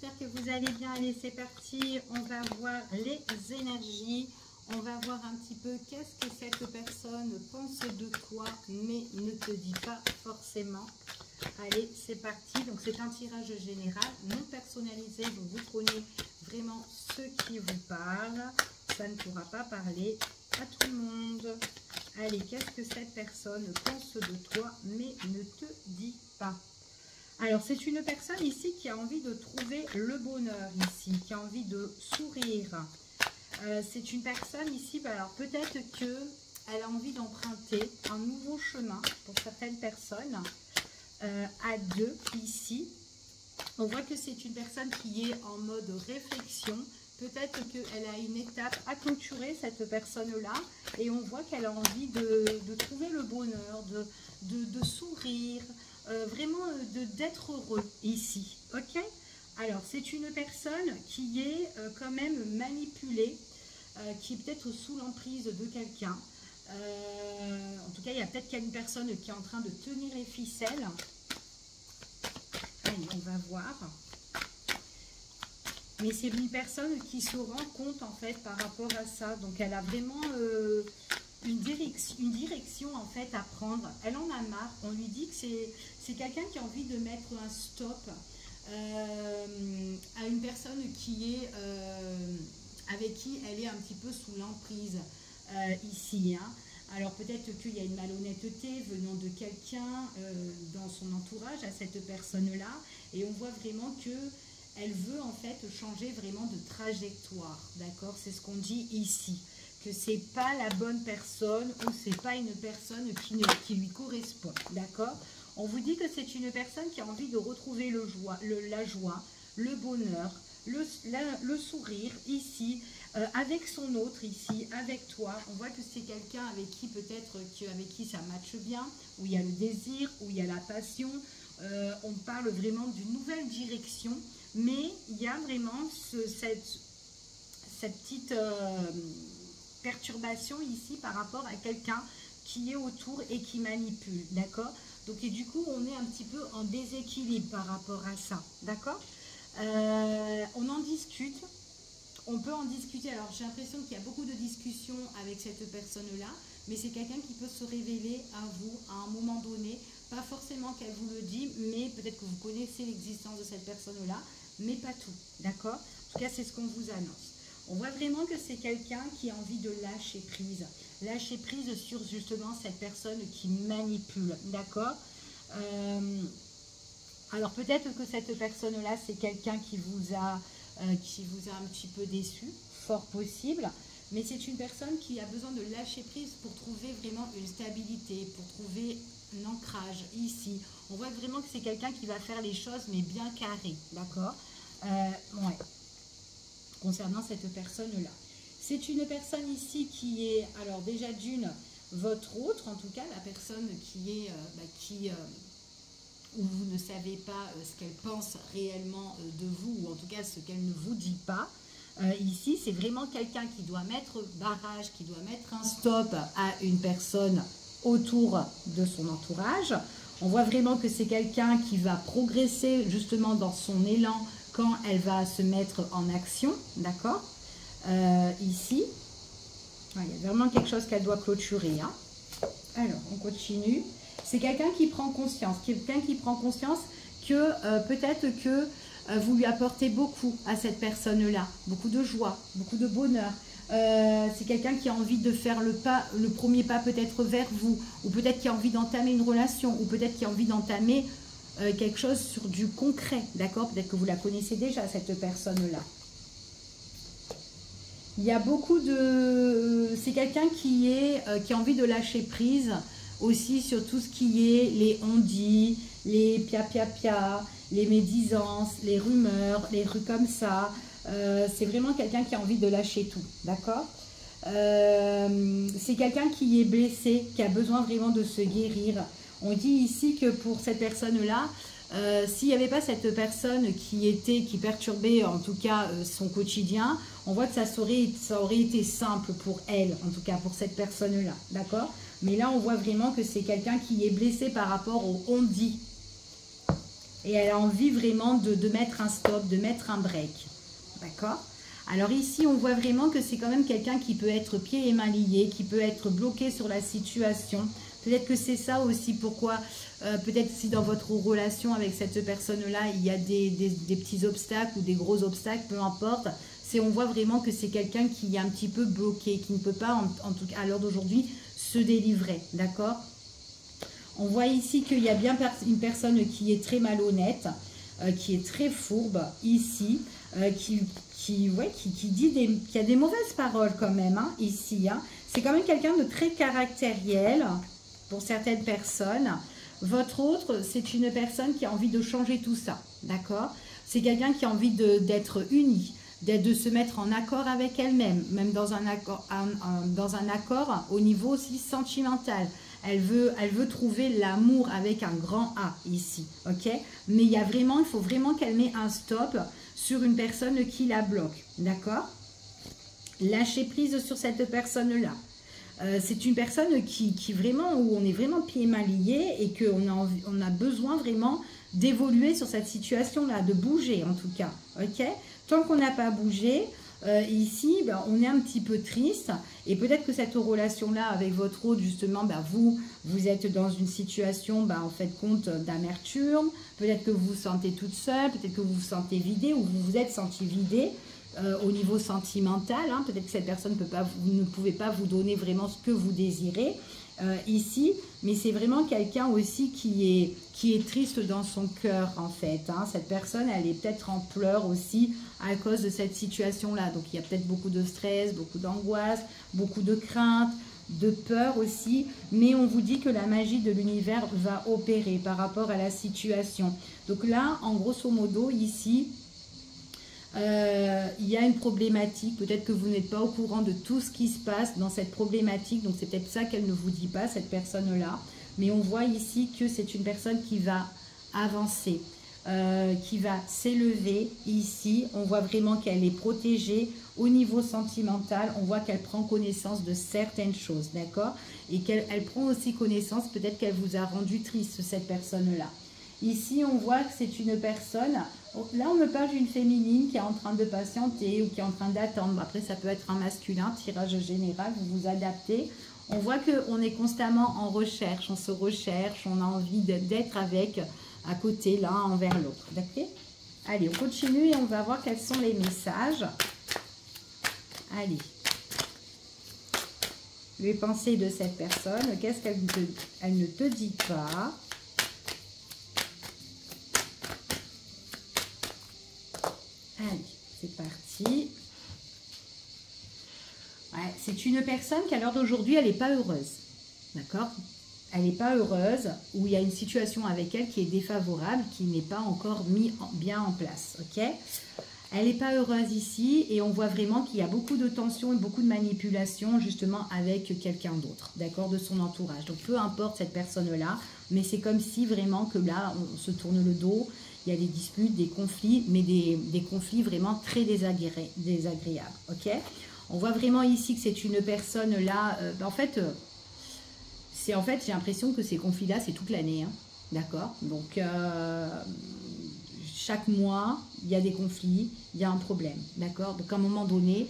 j'espère que vous allez bien. Allez, c'est parti, on va voir les énergies. On va voir un petit peu qu'est-ce que cette personne pense de toi, mais ne te dit pas forcément. Allez, c'est parti. Donc, c'est un tirage général, non personnalisé. Donc, vous prenez vraiment ce qui vous parle. Ça ne pourra pas parler à tout le monde. Allez, qu'est-ce que cette personne pense de toi, mais ne te dit pas? Alors, c'est une personne ici qui a envie de trouver le bonheur ici, qui a envie de sourire. C'est une personne ici, alors peut-être qu'elle a envie d'emprunter un nouveau chemin pour certaines personnes. À deux ici, on voit que c'est une personne qui est en mode réflexion. Peut-être qu'elle a une étape à clôturer, cette personne-là, et on voit qu'elle a envie de trouver le bonheur, de sourire, vraiment d'être heureux ici. Ok? Alors, c'est une personne qui est quand même manipulée, qui est peut-être sous l'emprise de quelqu'un. En tout cas, il y a peut-être qu'il y a une personne qui est en train de tenir les ficelles. Allez, on va voir. Mais c'est une personne qui se rend compte, en fait, par rapport à ça. Donc, elle a vraiment une direction, en fait, à prendre. Elle en a marre. On lui dit que c'est quelqu'un qui a envie de mettre un stop à une personne qui est, avec qui elle est un petit peu sous l'emprise ici. Hein. Alors, peut-être qu'il y a une malhonnêteté venant de quelqu'un dans son entourage à cette personne-là. Et on voit vraiment que elle veut en fait changer vraiment de trajectoire, d'accord? C'est ce qu'on dit ici, que c'est pas la bonne personne ou c'est pas une personne qui lui correspond, d'accord? On vous dit que c'est une personne qui a envie de retrouver la joie, le bonheur, le sourire ici, avec son autre ici, avec toi. On voit que c'est quelqu'un avec qui peut-être avec qui ça matche bien, où il y a le désir, où il y a la passion. On parle vraiment d'une nouvelle direction. Mais il y a vraiment cette petite perturbation ici par rapport à quelqu'un qui est autour et qui manipule, d'accord? Donc, et du coup, on est un petit peu en déséquilibre par rapport à ça, d'accord? On en discute, on peut en discuter. Alors, j'ai l'impression qu'il y a beaucoup de discussions avec cette personne-là, mais c'est quelqu'un qui peut se révéler à vous à un moment donné. Pas forcément qu'elle vous le dit, mais peut-être que vous connaissez l'existence de cette personne-là, mais pas tout, d'accord? En tout cas, c'est ce qu'on vous annonce. On voit vraiment que c'est quelqu'un qui a envie de lâcher prise sur justement cette personne qui manipule, d'accord? Alors peut-être que cette personne-là, c'est quelqu'un qui vous a un petit peu déçu, fort possible, mais c'est une personne qui a besoin de lâcher prise pour trouver vraiment une stabilité, pour trouver un ancrage ici. On voit vraiment que c'est quelqu'un qui va faire les choses, mais bien carré, d'accord? Ouais. Concernant cette personne-là. C'est une personne ici qui est, alors déjà d'une, votre autre, en tout cas, la personne qui est, où vous ne savez pas ce qu'elle pense réellement de vous, ou en tout cas ce qu'elle ne vous dit pas. Ici, c'est vraiment quelqu'un qui doit mettre barrage, qui doit mettre un stop à une personne autour de son entourage. On voit vraiment que c'est quelqu'un qui va progresser justement dans son élan quand elle va se mettre en action, d'accord? Ici, il y a vraiment quelque chose qu'elle doit clôturer. Hein. Alors, on continue. C'est quelqu'un qui prend conscience, que peut-être que vous lui apportez beaucoup à cette personne-là, beaucoup de joie, beaucoup de bonheur. C'est quelqu'un qui a envie de faire le premier pas peut-être vers vous, ou peut-être qui a envie d'entamer une relation, ou peut-être qui a envie d'entamer quelque chose sur du concret, d'accord? Peut-être que vous la connaissez déjà, cette personne-là. Il y a beaucoup de... C'est quelqu'un qui a envie de lâcher prise aussi sur tout ce qui est les on-dit, les pia-pia-pia, les médisances, les rumeurs, les trucs comme ça. C'est vraiment quelqu'un qui a envie de lâcher tout, d'accord? C'est quelqu'un qui est blessé, qui a besoin vraiment de se guérir. On dit ici que pour cette personne-là, s'il n'y avait pas cette personne qui perturbait en tout cas son quotidien, on voit que ça aurait été simple pour elle, en tout cas pour cette personne-là, d'accord? Mais là, on voit vraiment que c'est quelqu'un qui est blessé par rapport au on-dit. Et elle a envie vraiment de mettre un stop, de mettre un break. D'accord? Alors ici, on voit vraiment que c'est quand même quelqu'un qui peut être pieds et mains liés, qui peut être bloqué sur la situation. Peut-être que c'est ça aussi pourquoi, peut-être si dans votre relation avec cette personne-là, il y a des petits obstacles ou des gros obstacles, peu importe. On voit vraiment que c'est quelqu'un qui est un petit peu bloqué, qui ne peut pas, en tout cas à l'heure d'aujourd'hui, se délivrer. D'accord? On voit ici qu'il y a bien une personne qui est très malhonnête, qui est très fourbe ici, qui a des mauvaises paroles quand même, hein, ici. Hein. C'est quand même quelqu'un de très caractériel pour certaines personnes. Votre autre, c'est une personne qui a envie de changer tout ça, d'accord? C'est quelqu'un qui a envie d'être uni, de se mettre en accord avec elle-même, même dans un accord au niveau aussi sentimental. Elle veut trouver l'amour avec un grand A ici, ok? Mais il faut vraiment qu'elle mette un stop sur une personne qui la bloque, d'accord? Lâcher prise sur cette personne-là. C'est une personne qui vraiment, où on est vraiment pieds et mains liés et qu'on a besoin vraiment d'évoluer sur cette situation-là, de bouger en tout cas, ok? Tant qu'on n'a pas bougé, ici, on est un petit peu triste et peut-être que cette relation-là avec votre autre, justement, vous êtes dans une situation, en fait, compte d'amertume, peut-être que vous vous sentez toute seule, peut-être que vous vous sentez vidée ou vous vous êtes senti vidée au niveau sentimental, hein. Peut-être que cette personne ne pouvait pas vous donner vraiment ce que vous désirez ici, mais c'est vraiment quelqu'un aussi qui est triste dans son cœur en fait, hein. Cette personne, elle est peut-être en pleurs aussi à cause de cette situation-là, donc il y a peut-être beaucoup de stress, beaucoup d'angoisse, beaucoup de crainte, de peur aussi, mais on vous dit que la magie de l'univers va opérer par rapport à la situation. Donc là, en grosso modo, ici, il y a une problématique, peut-être que vous n'êtes pas au courant de tout ce qui se passe dans cette problématique, donc c'est peut-être ça qu'elle ne vous dit pas, cette personne-là, mais on voit ici que c'est une personne qui va avancer, qui va s'élever ici, on voit vraiment qu'elle est protégée au niveau sentimental, on voit qu'elle prend connaissance de certaines choses, d'accord, et qu'elle prend aussi connaissance, peut-être qu'elle vous a rendu triste, cette personne-là. Ici, on voit que c'est une personne, là on me parle d'une féminine qui est en train de patienter ou qui est en train d'attendre. Après, ça peut être un masculin, tirage général, vous vous adaptez. On voit qu'on est constamment en recherche, on se recherche, on a envie d'être à côté, l'un envers l'autre. D'accord? Allez, on continue et on va voir quels sont les messages. Allez. Les pensées de cette personne, qu'est-ce qu'elle ne te dit pas? Allez, c'est parti. Ouais, c'est une personne qui, à l'heure d'aujourd'hui, elle n'est pas heureuse. D'accord? Elle n'est pas heureuse, ou il y a une situation avec elle qui est défavorable, qui n'est pas encore bien en place. Ok? Elle n'est pas heureuse ici, et on voit vraiment qu'il y a beaucoup de tensions et beaucoup de manipulations, justement, avec quelqu'un d'autre, d'accord, de son entourage. Donc, peu importe cette personne-là, mais c'est comme si vraiment que là, on se tourne le dos. Il y a des disputes, des conflits, mais des conflits vraiment très désagréables. Ok? On voit vraiment ici que c'est une personne là. En fait, j'ai l'impression que ces conflits-là, c'est toute l'année. Hein, d'accord? Donc, chaque mois, il y a des conflits, il y a un problème. D'accord? Donc, à un moment donné,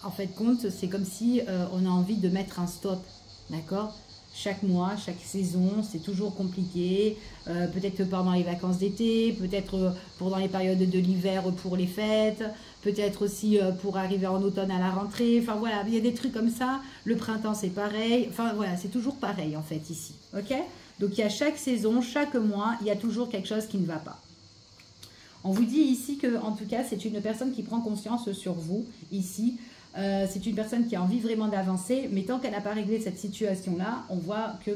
en fait, c'est comme si on a envie de mettre un stop. D'accord? Chaque mois, chaque saison, c'est toujours compliqué. Peut-être pendant les vacances d'été, peut-être pendant les périodes de l'hiver pour les fêtes, peut-être aussi pour arriver en automne à la rentrée. Enfin voilà, il y a des trucs comme ça. Le printemps, c'est pareil. Enfin voilà, c'est toujours pareil en fait ici. Ok? Donc il y a chaque saison, chaque mois, il y a toujours quelque chose qui ne va pas. On vous dit ici que, en tout cas, c'est une personne qui prend conscience sur vous ici. C'est une personne qui a envie vraiment d'avancer, mais tant qu'elle n'a pas réglé cette situation-là, on voit que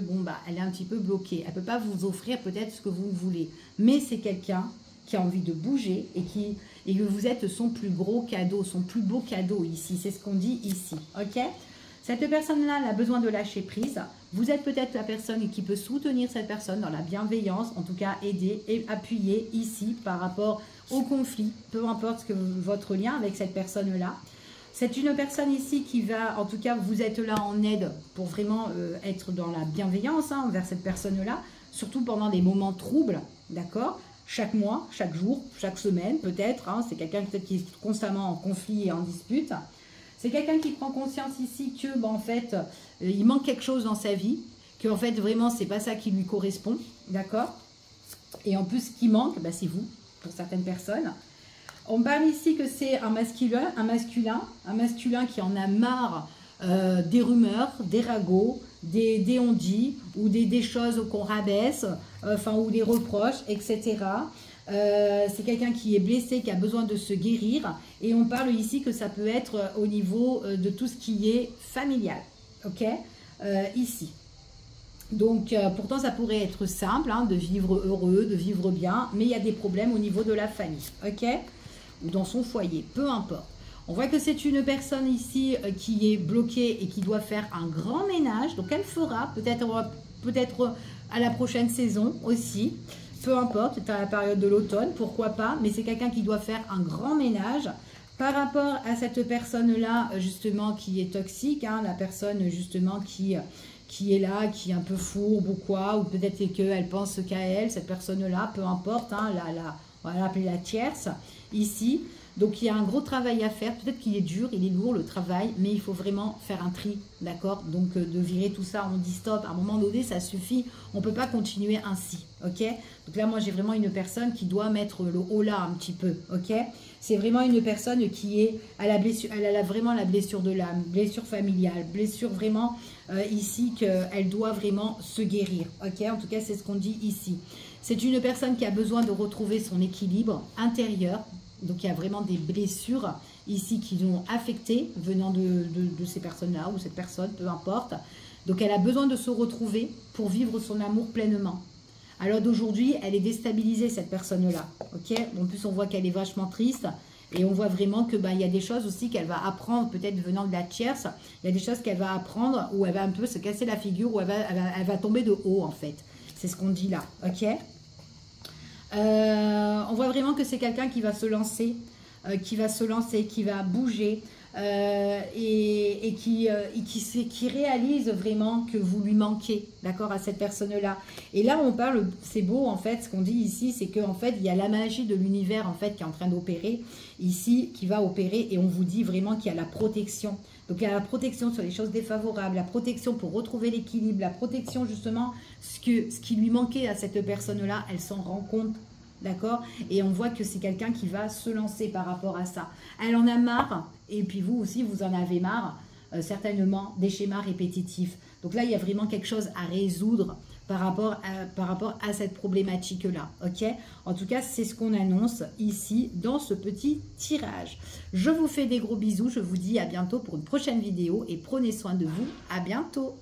elle est un petit peu bloquée. Elle ne peut pas vous offrir peut-être ce que vous voulez, mais c'est quelqu'un qui a envie de bouger et que vous êtes son plus gros cadeau, son plus beau cadeau ici. C'est ce qu'on dit ici, ok? Cette personne-là, elle a besoin de lâcher prise. Vous êtes peut-être la personne qui peut soutenir cette personne dans la bienveillance, en tout cas aider et appuyer ici par rapport au conflit, peu importe votre lien avec cette personne-là. C'est une personne ici qui va, en tout cas, vous êtes là en aide pour vraiment être dans la bienveillance envers cette personne-là. surtout pendant des moments troubles, d'accord? Chaque mois, chaque jour, chaque semaine peut-être, hein, c'est quelqu'un peut-être qui est constamment en conflit et en dispute. C'est quelqu'un qui prend conscience ici que, en fait, il manque quelque chose dans sa vie, que en fait, vraiment, c'est pas ça qui lui correspond, d'accord? Et en plus, ce qui manque, c'est vous, pour certaines personnes. On parle ici que c'est un masculin qui en a marre des rumeurs, des ragots, des on-dit, ou des choses qu'on rabaisse, ou des reproches, etc. C'est quelqu'un qui est blessé, qui a besoin de se guérir. Et on parle ici que ça peut être au niveau de tout ce qui est familial. Ok, ici. Donc, pourtant, ça pourrait être simple, hein, de vivre heureux, de vivre bien. Mais il y a des problèmes au niveau de la famille. Ok, ou dans son foyer, peu importe. On voit que c'est une personne ici qui est bloquée et qui doit faire un grand ménage. Donc, elle fera peut-être à la prochaine saison aussi. Peu importe, c'est à la période de l'automne, pourquoi pas. Mais c'est quelqu'un qui doit faire un grand ménage par rapport à cette personne-là, justement, qui est toxique. Hein, la personne, justement, qui est là, qui est un peu fourbe ou quoi. Ou peut-être qu'elle pense qu'à elle, cette personne-là, peu importe. Hein, on va l'appeler la tierce, ici. Donc, il y a un gros travail à faire. Peut-être qu'il est dur, il est lourd le travail, mais il faut vraiment faire un tri, d'accord? Donc, de virer tout ça, on dit stop. À un moment donné, ça suffit. On ne peut pas continuer ainsi, ok? Donc là, moi, j'ai vraiment une personne qui doit mettre le haut là un petit peu, ok? C'est vraiment une personne qui est à la blessure, elle a vraiment la blessure de l'âme, blessure familiale, blessure vraiment ici qu'elle doit vraiment se guérir, ok? En tout cas, c'est ce qu'on dit ici. C'est une personne qui a besoin de retrouver son équilibre intérieur. Donc, il y a vraiment des blessures ici qui l'ont affectée venant de ces personnes-là ou cette personne, peu importe. Donc, elle a besoin de se retrouver pour vivre son amour pleinement. Alors d'aujourd'hui, elle est déstabilisée, cette personne-là. Ok. En plus, on voit qu'elle est vachement triste. Et on voit vraiment que il y a des choses aussi qu'elle va apprendre, peut-être venant de la tierce. Il y a des choses qu'elle va apprendre où elle va un peu se casser la figure, où elle va tomber de haut, en fait. C'est ce qu'on dit là. Ok. On voit vraiment que c'est quelqu'un qui va se lancer, qui va bouger et qui réalise vraiment que vous lui manquez, d'accord, à cette personne-là. Et là, on parle, c'est beau en fait, ce qu'on dit ici, c'est qu'en fait, il y a la magie de l'univers en fait qui est en train d'opérer ici, qui va opérer et on vous dit vraiment qu'il y a la protection. Donc, il y a la protection sur les choses défavorables, la protection pour retrouver l'équilibre, la protection justement, ce qui lui manquait à cette personne-là, elle s'en rend compte, d'accord? Et on voit que c'est quelqu'un qui va se lancer par rapport à ça. Elle en a marre, et puis vous aussi, vous en avez marre, certainement, des schémas répétitifs. Donc là, il y a vraiment quelque chose à résoudre par rapport à cette problématique-là, ok? En tout cas, c'est ce qu'on annonce ici dans ce petit tirage. Je vous fais des gros bisous, je vous dis à bientôt pour une prochaine vidéo et prenez soin de vous, à bientôt!